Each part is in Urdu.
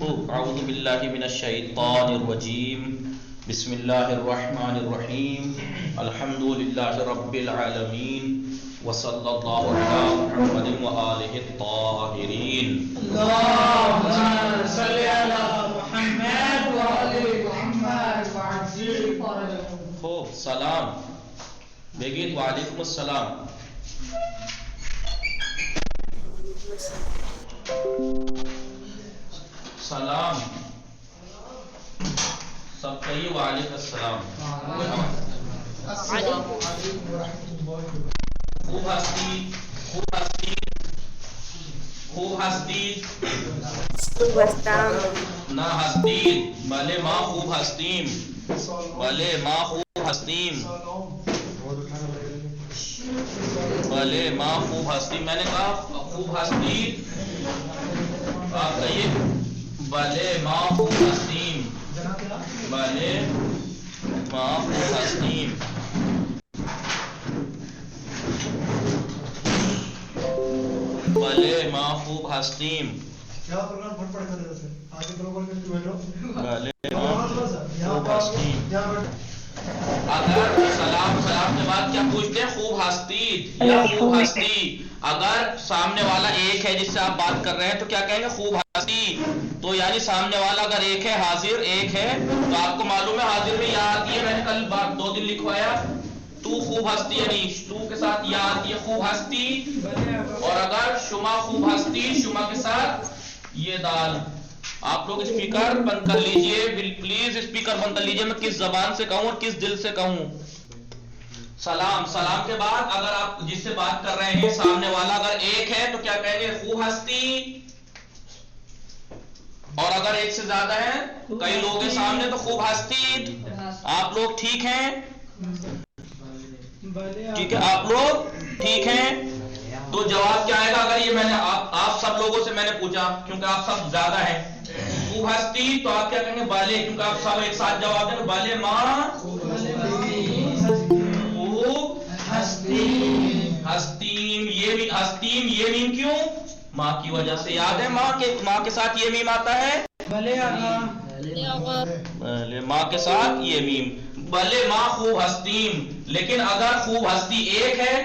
اعوذ باللہ من الشیطان الرجیم بسم اللہ الرحمن الرحیم الحمد للہ رب العالمین وصلی اللہ علی محمد وآلہ الطاہرین اللهم صل على محمد وآل محمد وعجل فرجهم. خوب سلام بگید وعلیکم السلام. سلام سب کہیے وعلیکم السلام. السلام علیکم ورحمۃ اللہ وبرکاتہ. خوب ہستی خوب ہستی خوب ہستی نہ ہستی بھلے ماں خوب ہستیم بھلے ماں خوب ہستیم بھلے ماں خوب ہستی. میں نے کہا خوب ہستی آپ کہیے بھلے ماں خوب ہستیم بھلے ماں خوب ہستیم. بھلے ماں خوب ہستیم بھلے ماں خوب ہستیم. اگر سلام کے بعد کیا پوچھتے ہیں؟ خوب ہستید یا خوب ہستی. اگر سامنے والا ایک ہے جس سے آپ بات کر رہے ہیں تو کیا کہیں گے؟ خوب ہستی. تو یعنی سامنے والا اگر ایک ہے حاضر ایک ہے تو آپ کو معلوم ہے حاضر میں یا آتی ہے. میں نے کل بات 2 دن لکھوایا تو خوب ہستی یعنی تو کے ساتھ یا آتی ہے خوب ہستی. اور اگر شما خوب ہستی شما کے ساتھ یہ دال. آپ لوگ اسپیکر بند کر لیجئے پلیز. اسپیکر بند کر لیجئے. میں کس زبان سے کہوں اور کس دل سے کہوں؟ سلام کے بعد اگر آپ جس سے بات کر رہے ہیں سامنے والا اگر ایک ہے تو کیا کہیں گے؟ خوب ہستی. اور اگر ایک سے زیادہ ہے کئی لوگ ہیں سامنے تو خوب ہستی. آپ لوگ ٹھیک ہیں؟ ٹھیک ہے آپ لوگ ٹھیک ہیں؟ تو جواب کیا آئے گا؟ اگر یہ میں نے آپ سب لوگوں سے میں نے پوچھا کیونکہ آپ سب زیادہ ہیں خوب ہستی تو آپ کیا کہیں گے؟ بھلے. کیونکہ آپ سب ایک ساتھ جواب دیں گے بھلے ماں خوب ہستیم. یہ میم کیوں؟ ماں کی وجہ سے. یاد ہے ماں کے ساتھ یہ میم آتا ہے بھلے ماں کے ساتھ یہ میم. بھلے ماں خوب ہستیم. لیکن اگر خوب ہستی ایک ہے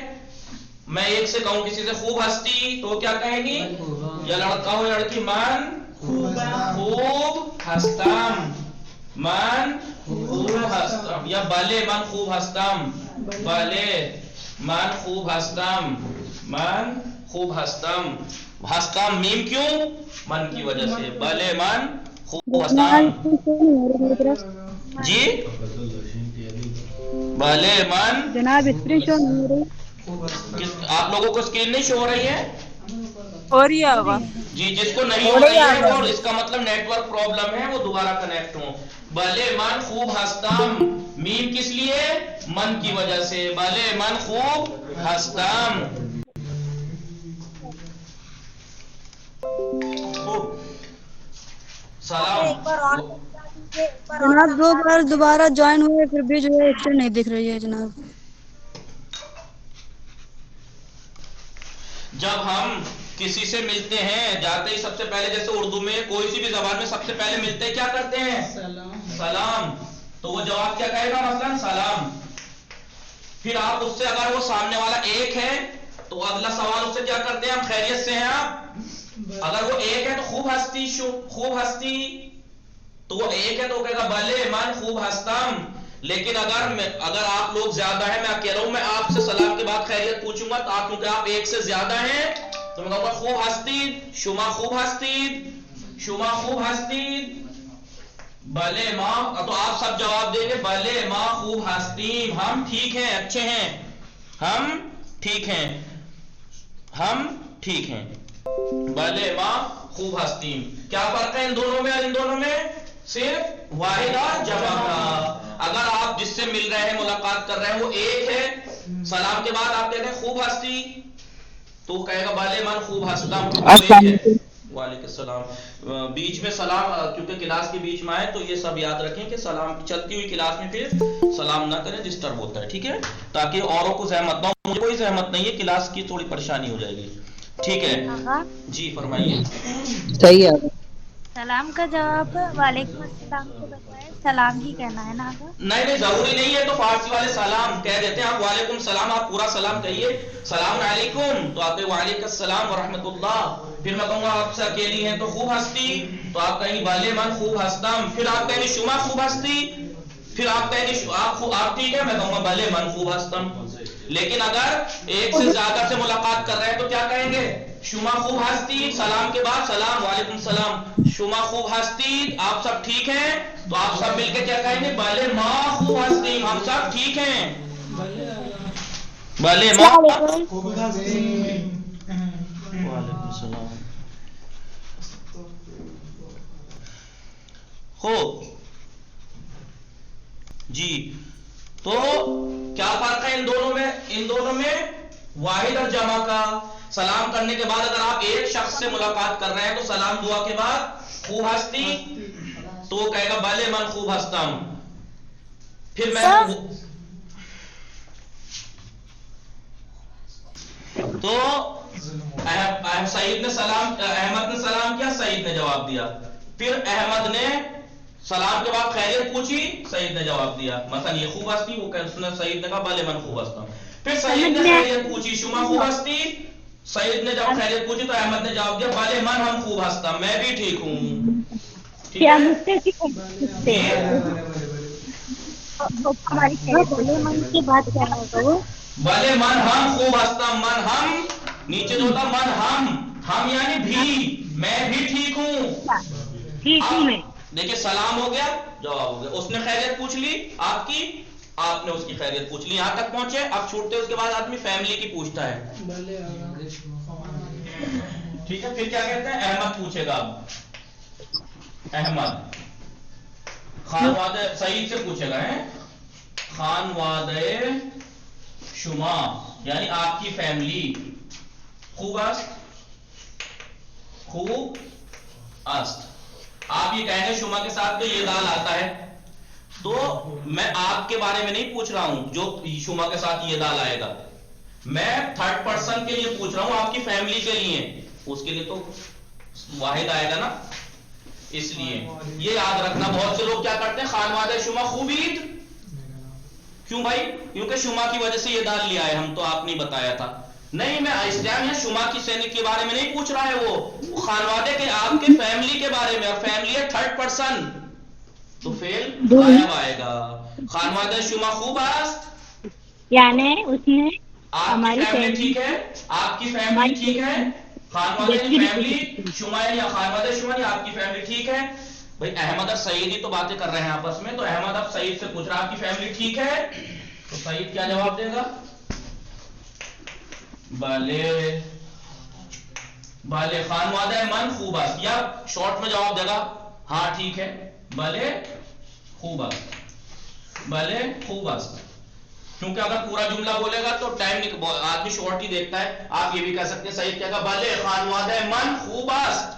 میں ایک سے کہوں کسی سے خوب ہستی تو کیا کہیں گی؟ یا لڑکا ہو یا لڑکی من خوب ہستم من خوب ہستم. یا بھلے من خوب ہستم بھلے من خوب ہستم من خوب ہستم. ہستم میم کیوں؟ من کی وجہ سے. بھلے من خوب ہستم. جی بھلے من جناب اسکرین شاٹ نہیں ہو رہی. آپ لوگوں کو اسکرین نہیں شو ہو رہی ہے؟ ہو رہی ہے آقا. جی جس کو نہیں ہو رہی ہے اور اس کا مطلب نیٹ ورک پرابلم ہے وہ دوبارہ کنیکٹ ہوں. بھلے من خوب ہستم میم کس لیے؟ من کی وجہ سے. بھلے من خوب ہستم. سلام جناب 2 بار دوبارہ جوائن ہوئے پھر بھی جو ہے ایکشن نہیں دکھ رہی ہے جناب. جب ہم کسی سے ملتے ہیں جاتے ہی سب سے پہلے جیسے اردو میں کوئی سی بھی زبان میں سب سے پہلے ملتے ہیں کیا کرتے ہیں؟ سلام. تو وہ جواب کیا کہے گا؟ مثلا سلام. پھر آپ اس سے اگر وہ سامنے والا ایک ہے تو اگلا سوال اس سے کیا کرتے ہیں؟ ہم خیریت سے ہیں آپ. اگر وہ ایک ہے تو خوب ہستی تو وہ ایک ہے تو کہے گا بھلے من خوب ہستم. لیکن اگر آپ لوگ زیادہ ہیں میں کہہ رہا ہوں میں آپ سے سلام کے بعد خیریت پوچھوں گا تو آپ کیونکہ آپ ایک سے زیادہ ہیں تو میں کہوں گا خوب ہستید شما خوب ہستید بھلے ماں. تو آپ سب جواب دیں گے بھلے ماں خوب ہستیم. ہم ٹھیک ہیں اچھے ہیں ہم ٹھیک ہیں بھلے ماں خوب ہستیم. کیا فرق ہے ان دونوں میں؟ صرف واحد اور جمع کا. اگر آپ جس سے مل رہے ہیں ملاقات کر رہے ہیں وہ ایک ہے سلام کے بعد آپ کہتے ہیں خوب ہستی تو کہے گا بھلے من خوب ہستم. وعلیکم السلام. بیچ میں سلام کیونکہ کلاس کے بیچ میں آئے تو یہ سب یاد رکھیں کہ سلام چلتی ہوئی کلاس میں پھر سلام نہ کریں ڈسٹرب ہوتا ہے. ٹھیک ہے تاکہ اوروں کو زحمت نہ ہو. مجھے کوئی زحمت نہیں ہے کلاس کی تھوڑی پریشانی ہو جائے گی. ٹھیک ہے جی فرمائیے. صحیح ہے. سلام کا جواب وعلیکم السلام کے بجائے سلام ہی کہنا ہے نا آگا؟ نہیں نہیں ضروری نہیں ہے، تو فارسی والے سلام کہہ دیتے ہیں، آپ وعلیکم السلام، آپ پورا سلام کہیے، سلام علیکم تو آپ وعلیکم السلام ورحمۃ اللہ، پھر میں کہوں گا آپ سے اکیلی ہیں تو خوب ہستی، تو آپ کہیں گے بھلے من خوب ہستم، پھر آپ کہیں گے شما خوب ہستی، پھر آپ کہیں گے آپ ٹھیک ہے، میں کہوں گا بھلے من خوب ہستم۔ لیکن اگر ایک سے زیادہ سے ملاقات کر رہے ہیں تو کیا کہیں گے؟ شما خوب ہستی، سلام کے بعد سلام، وعلیکم السلام، شما خوب ہستی، آپ سب ٹھیک ہیں، تو آپ سب مل کے کیا کہیں گے؟ بھلے ماں خوب ہستی، ہم سب ٹھیک ہیں، بھلے ماں۔ السلام علیکم۔ خوب ہستی۔ وعلیکم السلام۔ خوب جی، تو کیا فرق ہے ان دونوں میں واحد اور جمع کا؟ سلام کرنے کے بعد اگر آپ ایک شخص سے ملاقات کر رہے ہیں تو سلام دعا کے بعد خوب ہستی، تو وہ کہے گا بھلے من خوب ہستم، پھر میں تو سعید نے سلام، احمد نے سلام کیا، سعید نے جواب دیا، پھر احمد نے سلام کے بعد خیریت پوچھی، سعید نے جواب دیا، مثلا یہ خوب ہستی، وہ سعید نے کہا بھلے من خوب ہستم، پھر سعید نے خیریت پوچھی، شما خوب ہستی، سعید نے جب خیریت پوچھی تو احمد نے جواب دیا بھلے من ہم خوب ہستم، میں بھی ٹھیک ہوں، ٹھیک کیا ہے مجھ سے جی؟ ہماری بھلے من کی بات کیا ہوگا وہ؟ بھلے من ہم خوب ہستم، من ہم نیچے جو ہوتا من ہم یعنی بھی، میں بھی ٹھیک ہوں۔ ٹھیک ہوں میں۔ دیکھیں سلام ہو گیا، جواب ہو گیا، اس نے خیریت پوچھ لی آپ کی، آپ نے اس کی خیریت پوچھ لی، یہاں تک پہنچے، اب چھوٹتے اس کے بعد آدمی فیملی کی پوچھتا ہے، ٹھیک ہے، پھر کیا کہتے ہیں؟ احمد پوچھے گا، اب احمد خانوادہ سعید سے پوچھے گا، خانوادہ شما یعنی آپ کی فیملی خوب است، خوب است، آپ یہ کہیں گے شما کے ساتھ تو یہ دال آتا ہے، تو میں آپ کے بارے میں نہیں پوچھ رہا ہوں جو شما کے ساتھ یہ دال آئے گا، میں تھرڈ پرسن کے لیے پوچھ رہا ہوں، آپ کی فیملی کے لیے، اس کے لیے تو واحد آئے گا نا، اس لیے یہ یاد رکھنا، بہت سے لوگ کیا کرتے ہیں خانوادہ شما خوبید، کیوں بھائی؟ کیونکہ شما کی وجہ سے یہ دال لیا ہے، ہم تو آپ نے بتایا تھا، نہیں میں اسلام یا شما کی سینک کے بارے میں نہیں پوچھ رہا ہے، وہ خانوادے کے آپ کے فیملی کے بارے میں، اور فیملی ہے تھرڈ پرسن تو فعل غائب آئے گا، خانوادہ شما خوب است یعنی اس نے آپ کی فیملی ٹھیک ہے، آپ کی فیملی ٹھیک ہے، خانوادہ یعنی فیملی، شما یا خانوادہ شما یا آپ کی فیملی ٹھیک ہے، بھائی احمد اور سعید ہی تو باتیں کر رہے ہیں آپس میں، تو احمد اب سعید سے پوچھ رہا آپ کی فیملی ٹھیک ہے، تو سعید کیا جواب دے گا؟ بھلے بھلے خانوادہ من خوب است، یا شارٹ میں جواب دے گا ہاں ٹھیک ہے، بھلے خوب است، بھلے خوب است، کیونکہ اگر پورا جملہ بولے گا تو ٹائم آدمی شارٹ ہی دیکھتا ہے، آپ یہ بھی کہہ سکتے ہیں سعید کہے گا بھلے خانوادہ من خوب است،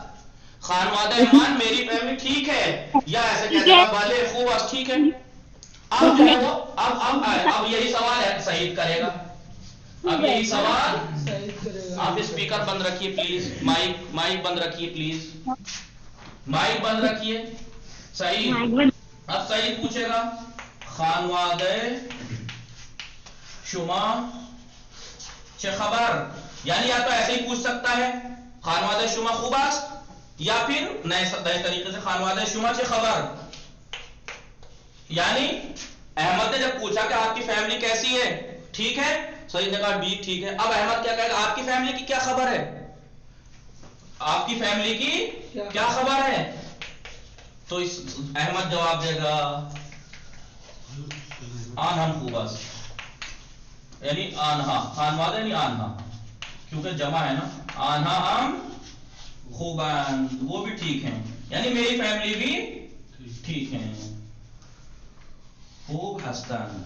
خانوادہ من میری فیملی ٹھیک ہے، یا ایسے کہہ دے گا بھلے خوب است ٹھیک ہے، اب جو ہے وہ اب یہی سوال ہے سعید کرے گا، اب یہی سوال، آپ اسپیکر بند رکھیے پلیز، مائک بند رکھیے پلیز، مائک بند رکھیے، سعید، اب سعید پوچھے گا خانوادہ شما چه خبر، یعنی یا تو ایسے ہی پوچھ سکتا ہے خانوادہ شما خوب است، یا پھر نئے طریقے سے خانوادہ شما چه خبر، یعنی احمد نے جب پوچھا کہ آپ کی فیملی کیسی ہے ٹھیک ہے، سعید نے کہا بھی ٹھیک ہے، اب احمد کیا کہے گا آپ کی فیملی کی کیا خبر ہے، آپ کی فیملی کی کیا خبر ہے، تو احمد جواب دے گا آن ہم خوب است، یعنی آنہا، خانوادہ یعنی آنہا، کیونکہ جمع ہے نا، آنہا ہم خوبان، وہ بھی ٹھیک ہیں، یعنی میری فیملی بھی ٹھیک ہیں، خوب ہستن،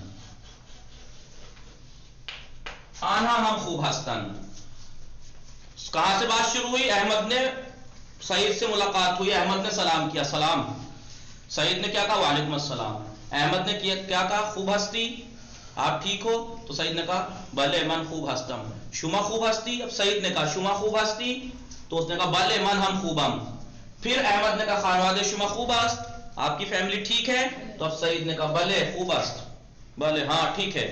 آنہا ہم خوب ہستن، کہاں سے بات شروع ہوئی؟ احمد نے سعید سے ملاقات ہوئی، احمد نے سلام کیا، سلام، سعید نے کیا کہا وعلیکم السلام، احمد نے کیا کہا خوب ہستی، آپ ٹھیک ہو، تو سعید نے کہا بھلے من خوب ہستم، شما خوب ہستی، اب سعید نے کہا شما خوب ہستی، تو اس نے کہا بھلے من ہم خوبم، پھر احمد نے کہا خانواده شما خوب است, آپ کی فیملی ٹھیک ہے؟ تو اب سعید نے کہا بله خوب است, بله ہاں ٹھیک ہے.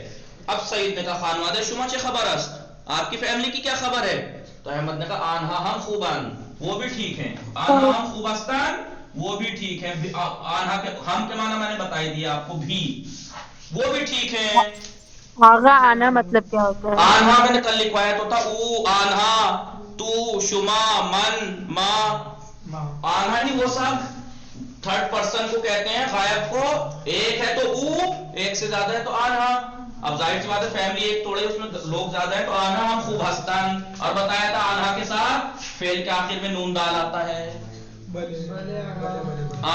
اب سعید نے کہا خانواده شما چه خبر است, آپ کی فیملی کی کیا خبر ہے؟ تو احمد نے کہا آنها هم خوبن, وہ بھی ٹھیک ہیں. آنها هم خوب هستن, وہ بھی ٹھیک ہیں. آنها کے ہم کے معنی میں نے بتائی دیا آپ کو, بھی وہ بھی ٹھیک ہیں. آغا آنا مطلب کیا ہوتا ہے؟ آنها میں نے کل لکھوایا تو تھا او, آنها, تو, شما, من, ما. آنها نہیں وہ سب تھرڈ پرسن کو کہتے ہیں غائب کو, ایک ہے تو او, ایک سے زیادہ ہے تو آنها. اب ظاہر سی بات ہے فیملی ایک توڑے اس میں لوگ زیادہ ہیں تو آنها ہم خوب ہستن, اور بتایا تھا آنها کے ساتھ فعل کے آخر میں نون ڈال آتا ہے,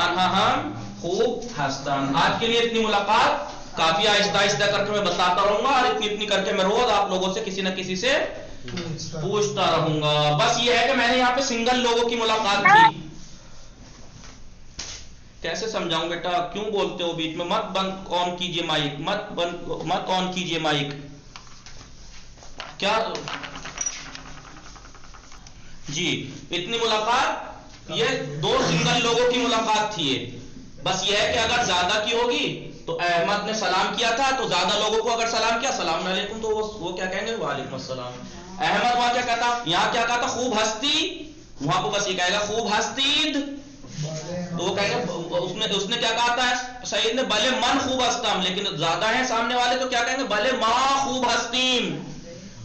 آنها ہم خوب ہستن. آج کے لیے اتنی ملاقات کافی, آہستہ آہستہ کر کے میں بتاتا رہوں گا, اور اتنی کر کے میں روز آپ لوگوں سے کسی نہ کسی سے پوچھتا رہوں گا. بس یہ ہے کہ میں نے یہاں پہ سنگل لوگوں کی ملاقات کی. کیسے سمجھاؤں بیٹا, کیوں بولتے ہو بیچ میں؟ مت بند آن کیجئے مائک, مت آن کیجئے مائک. کیا جی اتنی ملاقات, یہ دو سنگل لوگوں کی ملاقات تھی. بس یہ ہے کہ اگر زیادہ کی ہوگی تو احمد نے سلام کیا تھا تو زیادہ لوگوں کو اگر سلام کیا السلام علیکم تو وہ کیا کہیں گے وعلیکم السلام. احمد وہاں کیا کہتا, یہاں کیا کہتا خوب ہستی, وہاں کو بس یہ کہے گا خوب ہستید. تو وہ کہیں گے اس نے کیا کہا تھا سعید نے, بھلے من خوب ہستم, لیکن زیادہ ہیں سامنے والے تو کیا کہیں گے بھلے ماں خوب ہستیم,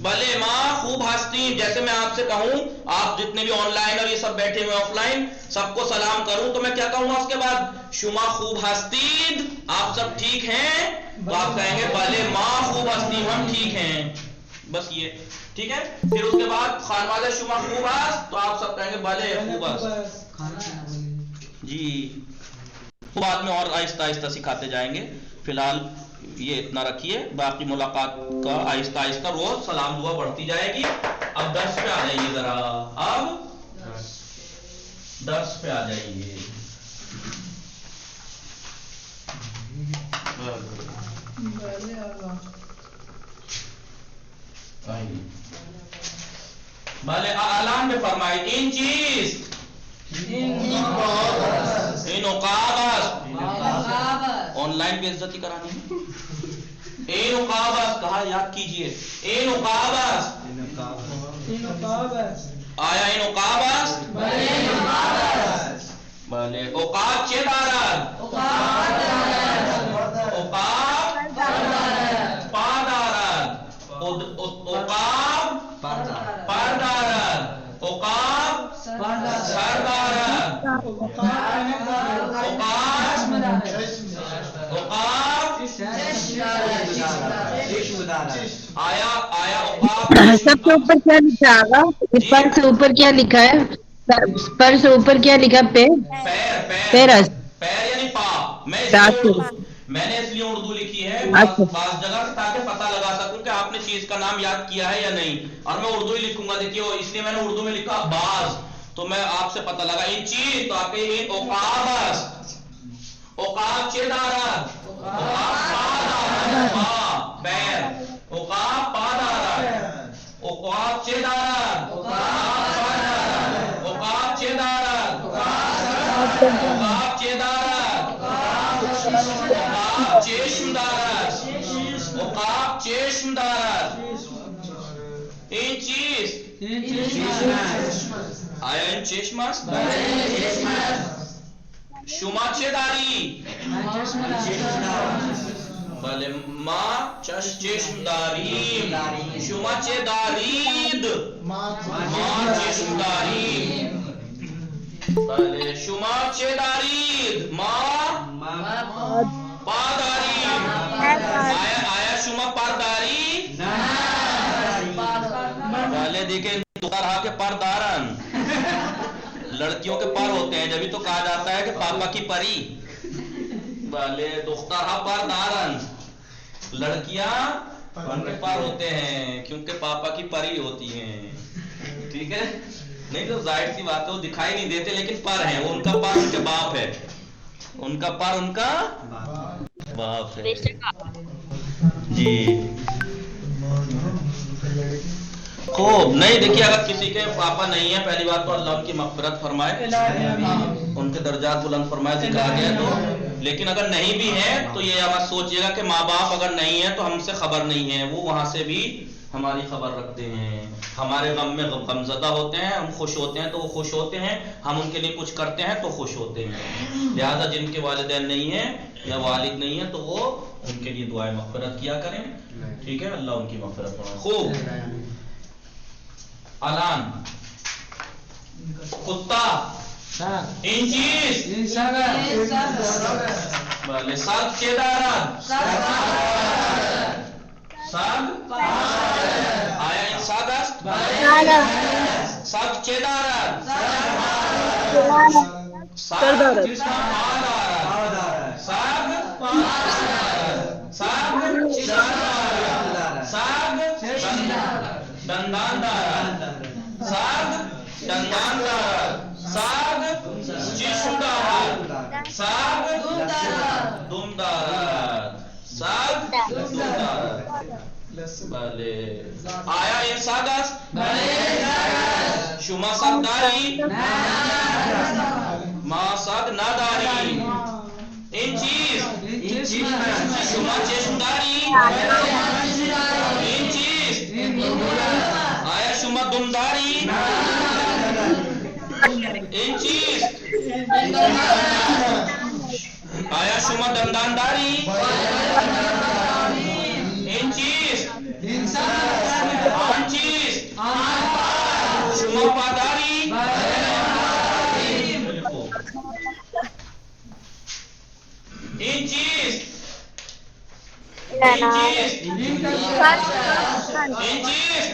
بھلے ماں خوب ہستیم. جیسے میں آپ سے کہوں, آپ جتنے بھی آن لائن اور یہ سب بیٹھے ہوئے آف لائن سب کو سلام کروں تو میں کیا کہوں گا اس کے بعد, شما خوب ہستید, آپ سب ٹھیک ہیں؟ تو آپ کہیں گے بھلے ماں خوب ہستیم, ہم ٹھیک ہیں. بس یہ ٹھیک ہے. پھر اس کے بعد خانواده شما خوب است تو آپ سب کہیں گے بھلے خوب است. جی بعد میں اور آہستہ آہستہ سکھاتے جائیں گے. فی الحال یہ اتنا رکھیے, باقی ملاقات کا آہستہ آہستہ روز سلام دعا بڑھتی جائے گی. اب درس پہ آ جائیے ذرا, اب درس پہ آ جائیے. بھلے اعلان میں فرمائے ان چیز ان عقابت, آن لائن بھی عزت ہی کرانی ہے. این عقابت کہا, یاد کیجئے این عقابت, آیا این عقابت, بھلے عقاب چه دارد, عقاب پا دارد, عقاب پر دارد, عقاب سر دارد, عقاب آیا عقاب سب سے اوپر کیا لکھا ہے آغا, پر سے اوپر کیا لکھا ہے, پر سے اوپر کیا لکھا ہے, پیر یعنی پا. میں نے اس لیے اردو لکھی ہے بعض جگہ سے تاکہ پتہ لگا سکوں کہ آپ نے چیز کا نام یاد کیا ہے یا نہیں, اور میں اردو ہی لکھوں گا. دیکھیے اس لیے میں نے اردو میں لکھا باز, تو میں آپ سے پتہ لگا ان چیز, تو آپ کے عقاب است, عقاب چه دارد, عقاب پا دارد, پا پیر, عقاب پا دارد, عقاب چه دارد, عقاب پر دارد, عقاب چه دارد, عقاب چه دارد, عقاب چشم دارد, عقاب چشم دارد. این چیست, آیا این چشم است؟ شما چه داری؟ بله ما چشم داریم. شما چه دارید؟ ما چشم داریم. بله شما چه دارید؟ ما پا داریم. آیا شما پر داری؟ بله دیکھیں دخترها کے پر دارن, لڑکیوں کے پر ہوتے ہیں, جبھی تو کہا جاتا ہے کہ پاپا کی پری. بھلے دخترها پر دارن, لڑکیاں ان کے پر ہوتے ہیں کیونکہ پاپا کی پری ہوتی ہیں. ٹھیک ہے, نہیں تو ظاہر سی بات ہے وہ دکھائی نہیں دیتے لیکن پر ہیں, وہ ان کا پر ان کے باپ ہے, ان کا پر ان کا باپ ہے. جی خوب نہیں دیکھیے اگر کسی کے پاپا نہیں ہے پہلی بات تو اللہ ان کی مغفرت فرمائے ان کے درجات بلند فرمائے ذکر آ گیا تو لیکن اگر نہیں بھی ہے تو یہ آپ سوچئے گا کہ ماں باپ اگر نہیں ہے تو ہم سے خبر نہیں ہے وہ وہاں سے بھی ہماری خبر رکھتے ہیں ہمارے غم میں غمزدہ ہوتے ہیں ہم خوش ہوتے ہیں تو وہ خوش ہوتے ہیں ہم ان کے لیے کچھ کرتے ہیں تو خوش ہوتے ہیں لہذا جن کے والدین نہیں ہیں یا والد نہیں ہیں تو وہ ان کے لیے دعائیں مغفرت کیا کریں ٹھیک ہے اللہ ان کی مغفرت فرمائے خوب الان کتا انچیز بله سگ چه دارد؟ سگ آیا این سگ است؟ سگ چه دارد؟ سگ پا دارد سگ پا دارد سگ چه دارد؟ سگ دندان دارد سگ دندان دارد سگ چشم دارد سگ دم دارد سگ دم دارد بله آیا این سگ است؟ شما سگ داری؟ ما سگ نداریم این چیز شما چشم داری؟ این چیز آیا شما دم داری؟ این چیز آیا شما دندان داری؟ این چیز آن چیز شما پا داری؟ این چیز این چیز این چیز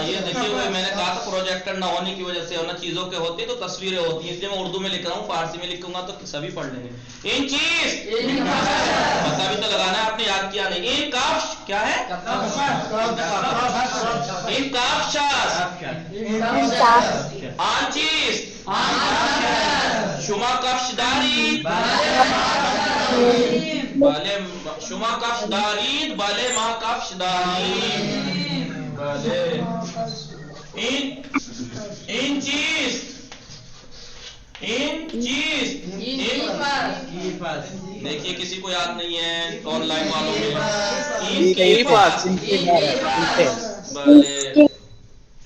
یہ دیکھیے ہوئے میں نے کہا تھا پروجیکٹر نہ ہونے کی وجہ سے اور نہ چیزوں کے ہوتی تو تصویریں ہوتی ہیں اس لیے میں اردو میں لکھ رہا ہوں فارسی میں لکھوں گا تو سبھی پڑھ لیں گے این چیز پتہ بھی تو لگانا ہے آپ نے یاد کیا نہیں این کافش کیا ہے این کافشاس آن چیز شما کفش داری بله شما کفش دارید بله ما کفش داریم بله این چیز این چیز دیکھیے کسی کو یاد نہیں ہے آن لائن والوں میں بله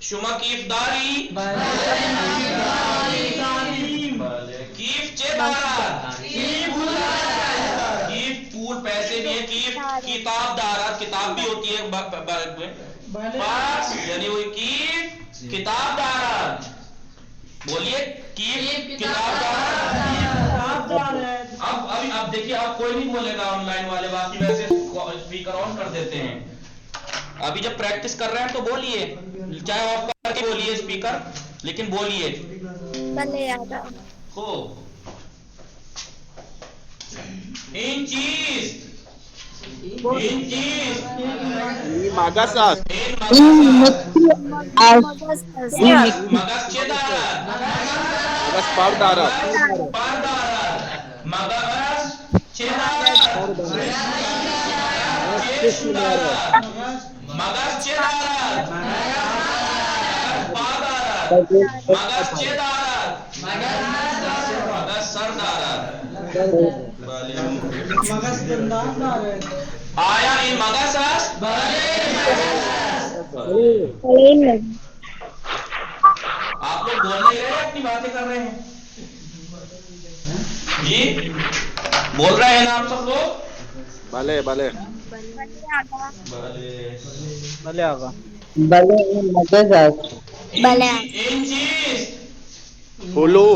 شما کیف داری بله کیف چه دارد کیف پول پیسے نہیں ہے کیف کتاب دارد کتاب بھی ہوتی ہے پاس یعنی وہ کیف کتاب دارد بولیے کیف کتاب دارد اب دیکھیے اب کوئی نہیں بولے گا آن لائن والے باقی ویسے اسپیکر آن کر دیتے ہیں ابھی جب پریکٹس کر رہے ہیں تو بولیے چاہے آف کر کے بولیے اسپیکر لیکن بولیے خوب این چیز این چیز Magasas. مگس چه دارد Magas par darat. پر دارد مگس چه دارد چشم دارد مگس چه دارد پا دارد مگس چه دارد مگس سر دارد مگس دندان دارد آیا این مگس است آپ لوگ بول نہیں رہے اپنی باتیں کر رہے ہیں جی بول رہے ہیں نا آپ سب لوگ Bale, bale. بھلے آقا این چیز Hulu.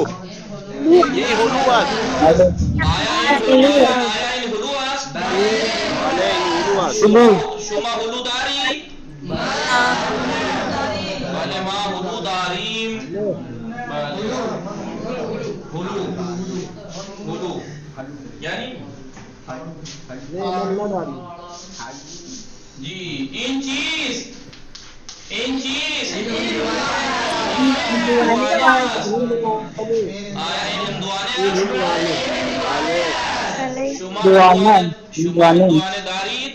Ye hulu was. آیا این هلو است Bale, hulu was. شما هلو داری بله ما هلو داریم بله هلو هلو یعنی جی این چیز این چیز آیا این هندوانه شما هندوانه دارید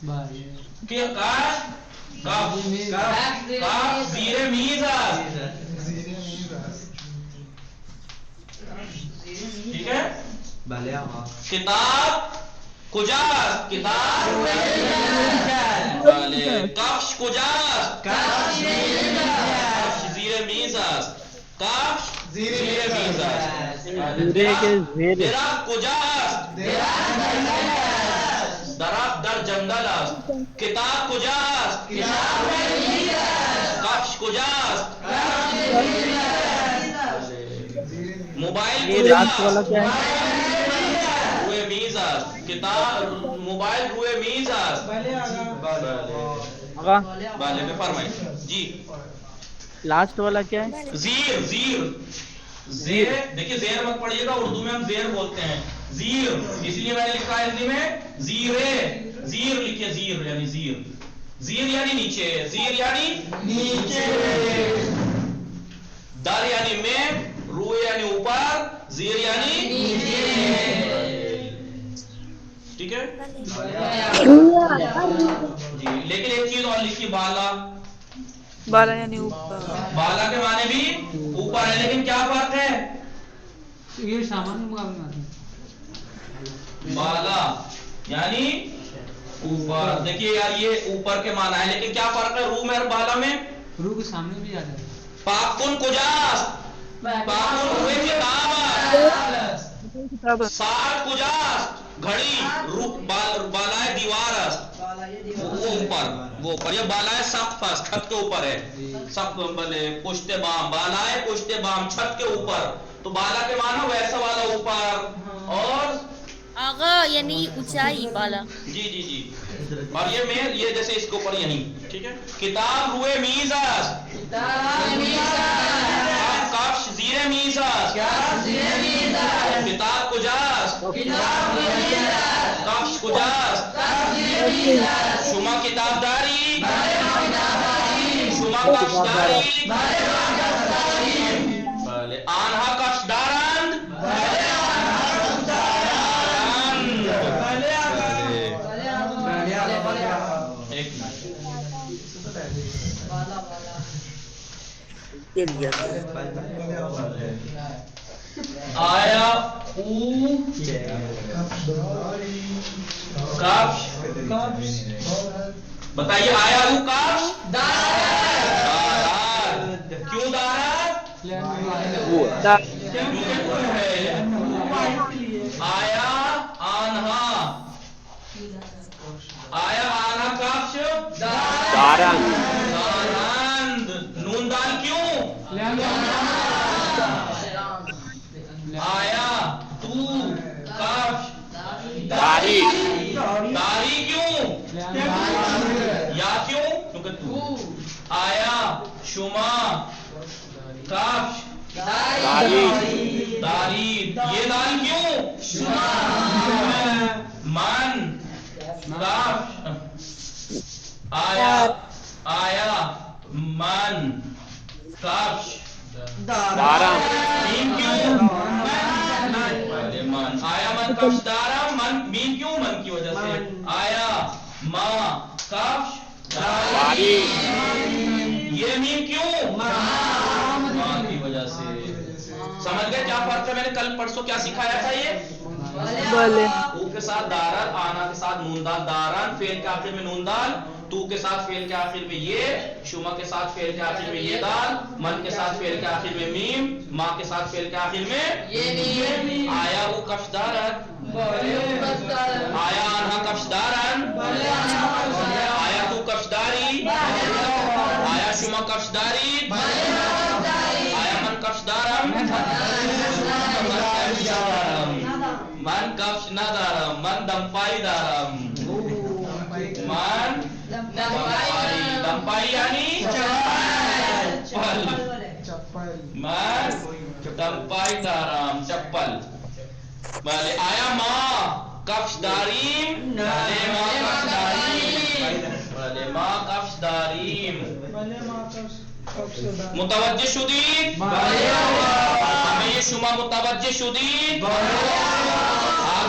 کہ کاش کاف زیر میز است. ٹھیک ہے. کتاب کجاست؟ کتاب بله. کفش کجاست؟ کفش زیر میز است. کفش زیر میز است. درخت کجاست؟ درخت در جنگل است. کتاب کجاست؟ کفش کجاست؟ موبائل کجاست؟ روی میز است. کتاب موبائل روی میز است. بله بفرمایید. جی لاسٹ والا کیا ہے؟ زیر. زیر زیر دیکھیے زیر مت پڑھیے گا، اردو میں ہم زیر بولتے ہیں. زیر اس لیے میں نے لکھا ہے ہندی میں زیرے. زیر لکھیے. زیر یعنی زیر. زیر یعنی نیچے. زیر یعنی نیچے. در یعنی میں. رو یعنی اوپر. زیر یعنی نیچے. ٹھیک ہے جی. لیکن ایک چیز اور لکھی بالا. بالا یعنی اوپر. بالا کے معنی بھی اوپر ہے، لیکن کیا فرق ہے؟ یہ سامان بالا یعنی اوپر. دیکھیے یار یہ اوپر کے معنی ہے، لیکن کیا فرق ہے رو میں اور بالا میں؟ روح کے سامنے بھی آ جائے. پاکن کجاست؟ پاکن روی کتاب. ساعت کجاست؟ گھڑی. بالائے دیوار است. وہ اوپر. وہ اوپر. یہ بالائے سقف است. چھت کے اوپر ہے. سقف بلے پشت بام. بالائے پشت بام چھت کے اوپر. تو بالا کے معنی ویسا والا اوپر. اور آغا یعنی اونچائی بالا. جی جی جی. اور یہ میں یہ جیسے اس کے اوپر یہیں. ٹھیک ہے. کتاب روئے میز است. کفش زیر میز است. کتاب کجاست؟ کفش کجاست؟ شما کتاب داری؟ شما کفش داری؟ بله. آنها کفش دارند؟ آیا او کفش. بتائیے آیا او کفش دارد. کیوں دارد؟ آیا آنها. آیا آنها کفش دارند. نون دال کیوں؟ آیا تو کفش داری. داری کیوں؟ یا کیوں؟ کیونکہ تو. آیا شما کفش داری. داری. یہ دال کیوں؟ من کفش. آیا من کفش دارم. میم کیوں؟ من. آیا من کفش دارم. من میم کیوں؟ من کی وجہ سے. آیا ماں کفش داری. یہ میم کیوں؟ ماں کی وجہ سے. سمجھ گئے کیا فرق ہے؟ میں نے کل پرسوں کیا سکھایا تھا؟ یہ او کے ساتھ دارن، آنا کے ساتھ نون دال. دارن فعل کے آخر میں نون دال. تو کے ساتھ فعل کے آخر میں یہ. شما کے ساتھ فعل کے آخر میں یہ دال. من کے ساتھ فعل کے آخر میں میم. ماں کے ساتھ فعل کے آخر میں یہ میم. آیا او کفش دارن. آیا آنها کفش دارن. آیا تو کفش داری. آیا شما کفش داری. آیا من کفش دارم. من کفش ندارم. من دمپایی دارم. من دمپایی یعنی چپل. من دمپایی دارم چپل. بله. آیا ما کفش داریم. بله ما کفش داریم. بله ما کفش داریم. متوجه شدید؟ همه شما متوجه شدید؟ آپ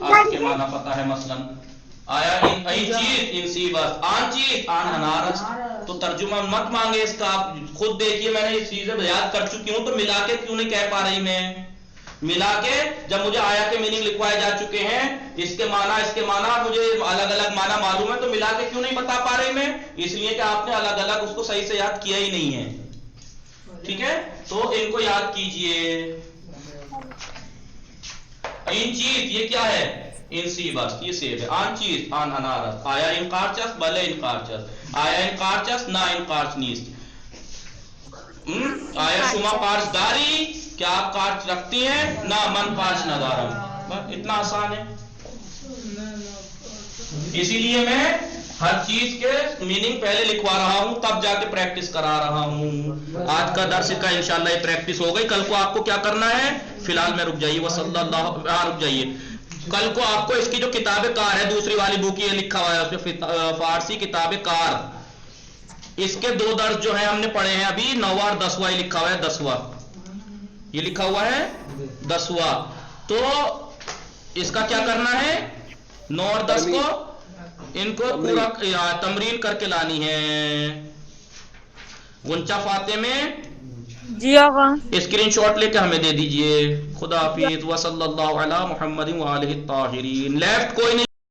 آپ کے معنی پتہ ہے مثلاً آیا این چیز انسی بس آن چیز آن انارس تو ترجمہ مت مانگے اس کا آپ خود دیکھیے میں نے یہ چیزیں یاد کر چکی ہوں تو ملا کے کیوں نہیں کہہ پا رہی میں ملا کے جب مجھے آیا کے میننگ لکھوائے جا چکے ہیں اس کے معنی مجھے الگ الگ معنی معلوم ہے تو ملا کے کیوں نہیں بتا پا رہی میں اس لیے کہ آپ نے الگ الگ اس کو صحیح سے یاد کیا ہی نہیں ہے ٹھیک ہے تو ان کو یاد کیجئے این چیز یہ کیا ہے انسی بس یہ سیب ہے آن چیز آن انارس آیا انقارچس بلے انقارچس آیا انقارچس نا انقارچ نیست آیا شما قارچ داری کیا آپ قارچ رکھتی ہیں نا من قارچ نہ دارم اتنا آسان ہے اسی لیے میں ہر چیز کے میننگ پہلے لکھوا رہا ہوں تب جا کے پریکٹس کرا رہا ہوں آج کا درس کا انشاءاللہ یہ پریکٹس ہو گئی کل کو آپ کو کیا کرنا ہے فی الحال میں رک جائیے وصلی اللہ رک جائیے کل کو آپ کو اس کی جو کتاب کار ہے دوسری والی بک یہ لکھا ہوا ہے اس میں فارسی کتاب کار اس کے 2 درس جو ہیں ہم نے پڑھے ہیں ابھی 9واں اور 10واں یہ لکھا ہوا ہے 10واں یہ لکھا ہوا ہے 10واں تو اس کا کیا کرنا ہے 9 اور 10 کو ان کو پورا تمرین کر کے لانی ہے غنچہ فاتح میں جی آقا اسکرین شاٹ لے کے ہمیں دے دیجئے خدا حافظ وصلی اللہ علی محمد وآلہ الطاہرین لیفٹ کوئی نہیں